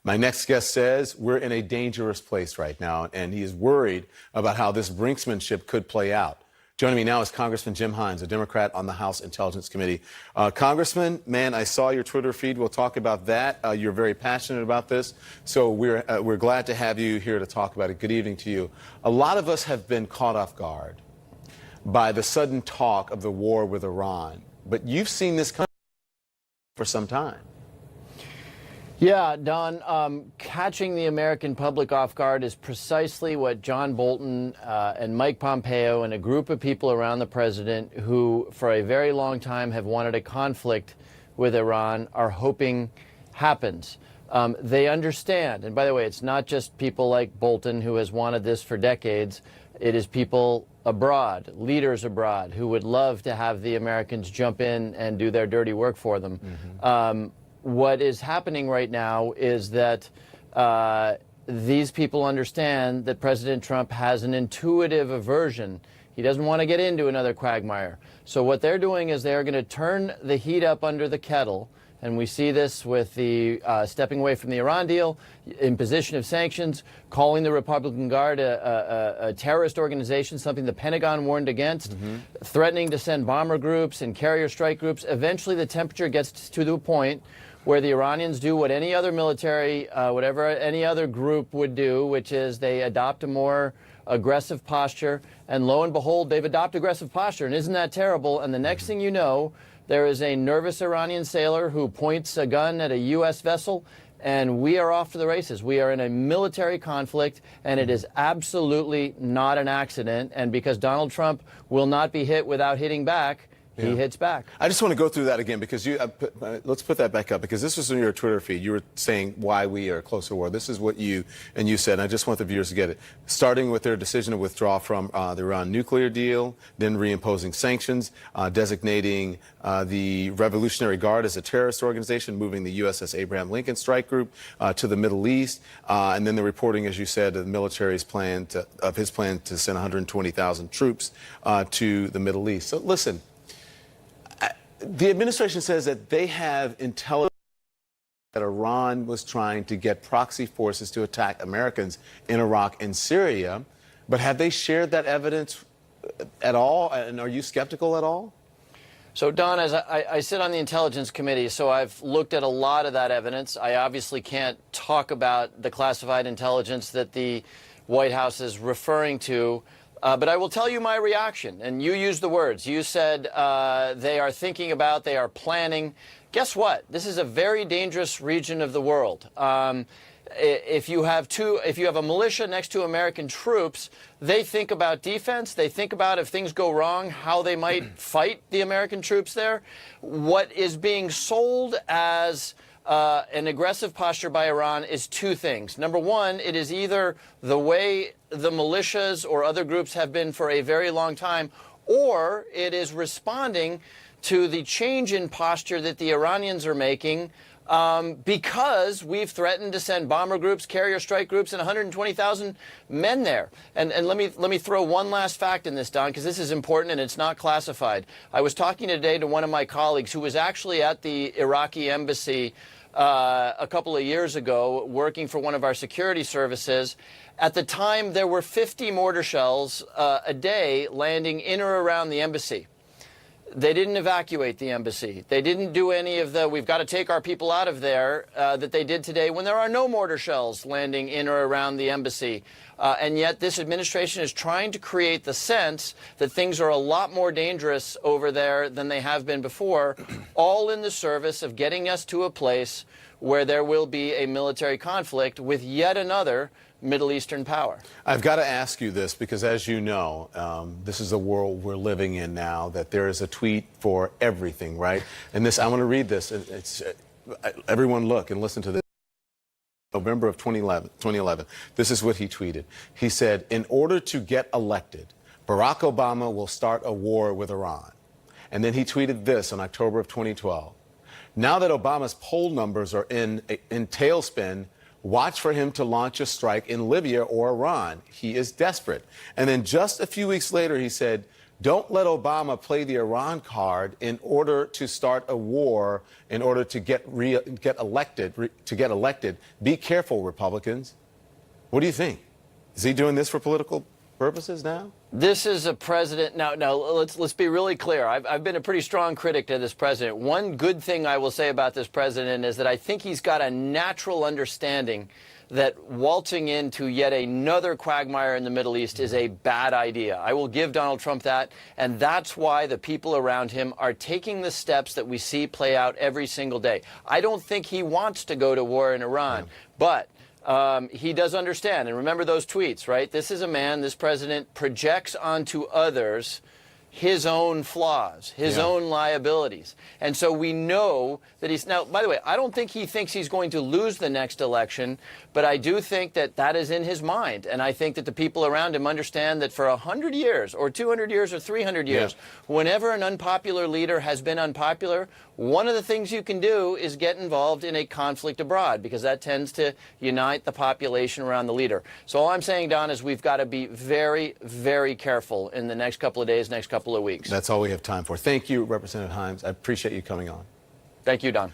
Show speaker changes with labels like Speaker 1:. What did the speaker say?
Speaker 1: My next guest says we're in a dangerous place right now, and he is worried about how this brinksmanship could play out. Joining me now is Congressman Jim Himes, a Democrat on the House Intelligence Committee. Congressman, man, I saw your Twitter feed. We'll talk about that. You're very passionate about this, so we're glad to have you here to talk about it. Good evening to you. A lot of us have been caught off guard by the sudden talk of the war with Iran, but you've seen this coming for some time.
Speaker 2: Yeah, Don, catching the American public off guard is precisely what John Bolton and Mike Pompeo and a group of people around the president who for a very long time have wanted a conflict with Iran are hoping happens. They understand, and by the way, it's not just people like Bolton who has wanted this for decades. It is people abroad, leaders abroad, who would love to have the Americans jump in and do their dirty work for them. What is happening right now is that these people understand that President Trump has an intuitive aversion. He doesn't want to get into another quagmire. So what they're doing is they're going to turn the heat up under the kettle. And we see this with the stepping away from the Iran deal, imposition of sanctions, calling the Republican Guard a terrorist organization, something the Pentagon warned against, threatening to send bomber groups and carrier strike groups. Eventually the temperature gets to the point where the Iranians do what any other military, whatever any other group would do, which is they adopt a more aggressive posture. And lo and behold, they've adopted aggressive posture. And isn't that terrible? And the next thing you know, there is a nervous Iranian sailor who points a gun at a U.S. vessel, and we are off to the races. We are in a military conflict, and it is absolutely not an accident. And because Donald Trump will not be hit without hitting back, he hits back.
Speaker 1: I just want to go through that again because let's put that back up because this was in your Twitter feed. You were saying why we are close to war. This is what you said, and I just want the viewers to get it. Starting with their decision to withdraw from the Iran nuclear deal, then reimposing sanctions, designating the Revolutionary Guard as a terrorist organization, moving the USS Abraham Lincoln Strike Group to the Middle East, and then the reporting, as you said, of the military's plan to send 120,000 troops to the Middle East. So listen. The administration says that they have intelligence that Iran was trying to get proxy forces to attack Americans in Iraq and Syria, but have they shared that evidence at all, and are you skeptical at all?
Speaker 2: So, Don, as I sit on the Intelligence Committee, so I've looked at a lot of that evidence. I obviously can't talk about the classified intelligence that the White House is referring to. But I will tell you my reaction, and you used the words. You said they are thinking about, they are planning. Guess what? This is a very dangerous region of the world. If you have a militia next to American troops, they think about defense. They think about if things go wrong, how they might fight the American troops there. What is being sold as an aggressive posture by Iran is two things. Number one, it is either the way the militias or other groups have been for a very long time, or it is responding to the change in posture that the Iranians are making because we've threatened to send bomber groups, carrier strike groups, and 120,000 men there. And let me throw one last fact in this, Don, because this is important and it's not classified. I was talking today to one of my colleagues who was actually at the Iraqi embassy a couple of years ago working for one of our security services. At the time, there were 50 mortar shells a day landing in or around the embassy. They didn't evacuate the embassy. They didn't do any of the, we've got to take our people out of there, that they did today when there are no mortar shells landing in or around the embassy. And yet this administration is trying to create the sense that things are a lot more dangerous over there than they have been before, all in the service of getting us to a place where there will be a military conflict with yet another Middle Eastern power.
Speaker 1: I've got to ask you this because, as you know, this is the world we're living in now, that there is a tweet for everything, right? And this, I want to read this. Everyone look and listen to this. November of 2011. This is what he tweeted. He said, in order to get elected, Barack Obama will start a war with Iran. And then he tweeted this in October of 2012. Now that Obama's poll numbers are in tailspin, watch for him to launch a strike in Libya or Iran. He is desperate. And then just a few weeks later, he said, Don't let Obama play the Iran card in order to start a war, in order to get elected. Be careful, Republicans. What do you think? Is he doing this for political purposes now?
Speaker 2: This is a president. Now, let's be really clear. I've been a pretty strong critic to this president. One good thing I will say about this president is that I think he's got a natural understanding that waltzing into yet another quagmire in the Middle East is a bad idea. I will give Donald Trump that, and that's why the people around him are taking the steps that we see play out every single day. I don't think he wants to go to war in Iran, but he does understand. And remember those tweets, right? This is a man, this president projects onto others his own flaws, his own liabilities. And so we know that he's... Now, by the way, I don't think he thinks he's going to lose the next election, but I do think that that is in his mind. And I think that the people around him understand that for 100 years or 200 years or 300 years, whenever an unpopular leader has been unpopular, one of the things you can do is get involved in a conflict abroad, because that tends to unite the population around the leader. So all I'm saying, Don, is we've got to be very, very careful in the next couple of days, next couple of weeks.
Speaker 1: That's all we have time for. Thank you, Representative Himes. I appreciate you coming on.
Speaker 2: Thank you, Don.